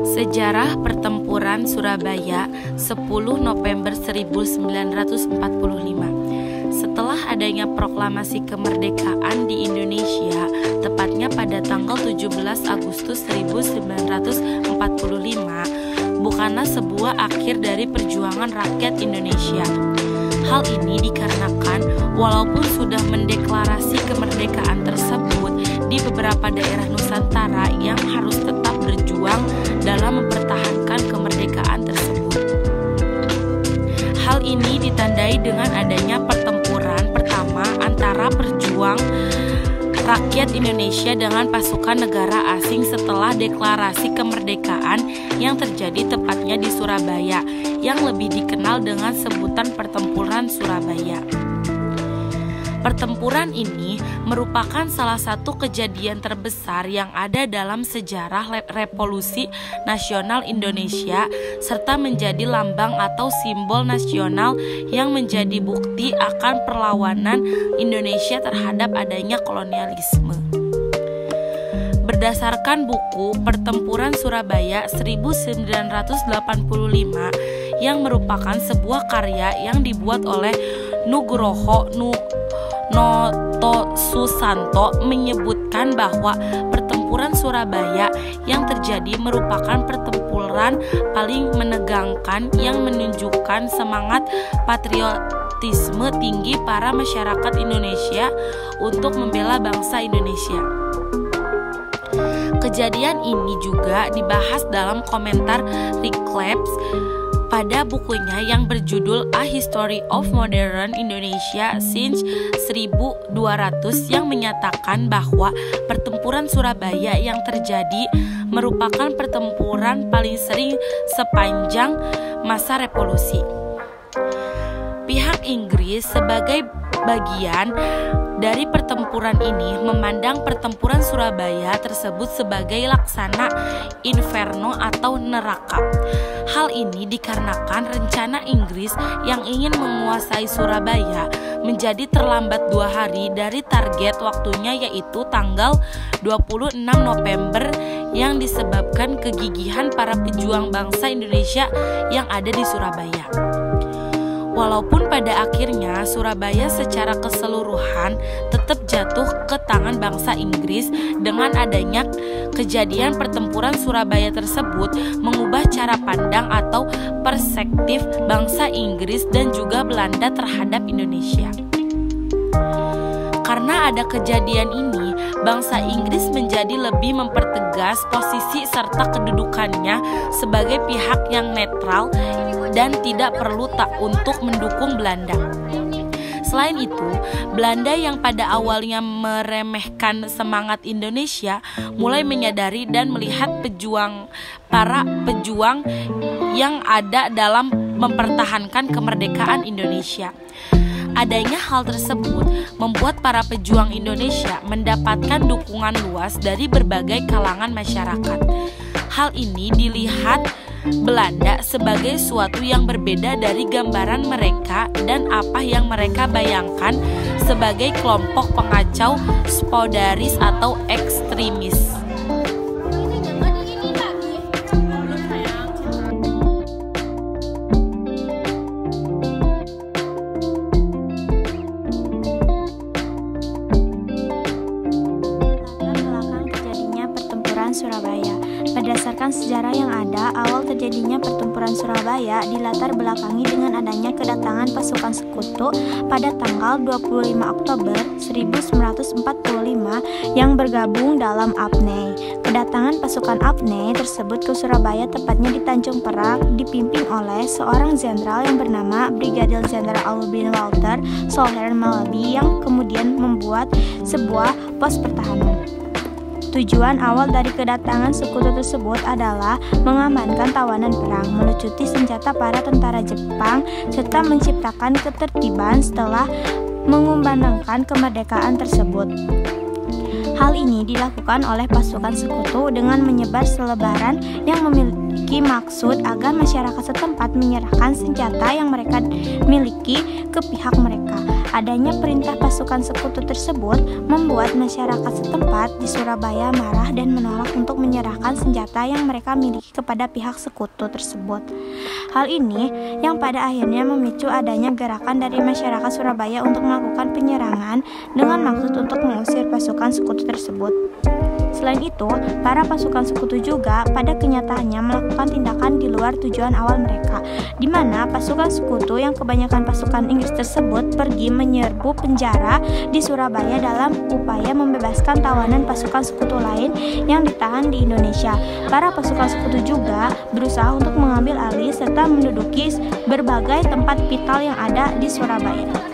Sejarah Pertempuran Surabaya 10 November 1945. Setelah adanya proklamasi kemerdekaan di Indonesia, tepatnya pada tanggal 17 Agustus 1945, bukanlah sebuah akhir dari perjuangan rakyat Indonesia. Hal ini dikarenakan walaupun sudah mendeklarasi kemerdekaan tersebut di beberapa daerah Nusantara yang harus tetap berjuang dalam mempertahankan kemerdekaan tersebut. Hal ini ditandai dengan adanya pertempuran pertama antara pejuang rakyat Indonesia dengan pasukan negara asing setelah deklarasi kemerdekaan yang terjadi tepatnya di Surabaya, yang lebih dikenal dengan sebutan Pertempuran Surabaya. Pertempuran ini merupakan salah satu kejadian terbesar yang ada dalam sejarah Revolusi Nasional Indonesia, serta menjadi lambang atau simbol nasional yang menjadi bukti akan perlawanan Indonesia terhadap adanya kolonialisme. Berdasarkan buku Pertempuran Surabaya 1985 yang merupakan sebuah karya yang dibuat oleh Nugroho Noto Susanto, menyebutkan bahwa Pertempuran Surabaya yang terjadi merupakan pertempuran paling menegangkan yang menunjukkan semangat patriotisme tinggi para masyarakat Indonesia untuk membela bangsa Indonesia. Kejadian ini juga dibahas dalam komentar Rick Klebs pada bukunya yang berjudul A History of Modern Indonesia since 1200, yang menyatakan bahwa Pertempuran Surabaya yang terjadi merupakan pertempuran paling sering sepanjang masa revolusi. Pihak Inggris sebagai bagian dari pertempuran ini memandang Pertempuran Surabaya tersebut sebagai laksana inferno atau neraka. Hal ini dikarenakan rencana Inggris yang ingin menguasai Surabaya menjadi terlambat 2 hari dari target waktunya, yaitu tanggal 26 November, yang disebabkan kegigihan para pejuang bangsa Indonesia yang ada di Surabaya. Walaupun pada akhirnya Surabaya secara keseluruhan tetap jatuh ke tangan bangsa Inggris, dengan adanya kejadian Pertempuran Surabaya tersebut mengubah cara pandang atau perspektif bangsa Inggris dan juga Belanda terhadap Indonesia. Karena ada kejadian ini, bangsa Inggris menjadi lebih mempertegas posisi serta kedudukannya sebagai pihak yang netral dan tidak perlu untuk mendukung Belanda. Selain itu, Belanda yang pada awalnya meremehkan semangat Indonesia mulai menyadari dan melihat para pejuang yang ada dalam mempertahankan kemerdekaan Indonesia. Adanya hal tersebut membuat para pejuang Indonesia mendapatkan dukungan luas dari berbagai kalangan masyarakat. Hal ini dilihat Belanda sebagai suatu yang berbeda dari gambaran mereka dan apa yang mereka bayangkan sebagai kelompok pengacau, spodaris atau ekstremis. Surabaya. Berdasarkan sejarah yang ada, awal terjadinya Pertempuran Surabaya dilatar belakangi dengan adanya kedatangan pasukan sekutu pada tanggal 25 Oktober 1945 yang bergabung dalam APNEI. Kedatangan pasukan APNEI tersebut ke Surabaya, tepatnya di Tanjung Perak, dipimpin oleh seorang jenderal yang bernama Brigadir Jenderal Albin Walter Soler Malabi, yang kemudian membuat sebuah pos pertahanan. Tujuan awal dari kedatangan sekutu tersebut adalah mengamankan tawanan perang, melucuti senjata para tentara Jepang, serta menciptakan ketertiban setelah mengumandangkan kemerdekaan tersebut. Hal ini dilakukan oleh pasukan sekutu dengan menyebar selebaran yang memiliki maksud agar masyarakat setempat menyerahkan senjata yang mereka miliki ke pihak mereka. Adanya perintah pasukan sekutu tersebut membuat masyarakat setempat di Surabaya marah dan menolak untuk menyerahkan senjata yang mereka miliki kepada pihak sekutu tersebut. Hal ini yang pada akhirnya memicu adanya gerakan dari masyarakat Surabaya untuk melakukan penyerangan dengan maksud untuk mengusir pasukan sekutu tersebut. Selain itu, para pasukan sekutu juga pada kenyataannya melakukan tindakan di luar tujuan awal mereka, di mana pasukan sekutu yang kebanyakan pasukan Inggris tersebut pergi menyerbu penjara di Surabaya dalam upaya membebaskan tawanan pasukan sekutu lain yang ditahan di Indonesia. Para pasukan sekutu juga berusaha untuk mengambil alih serta menduduki berbagai tempat vital yang ada di Surabaya.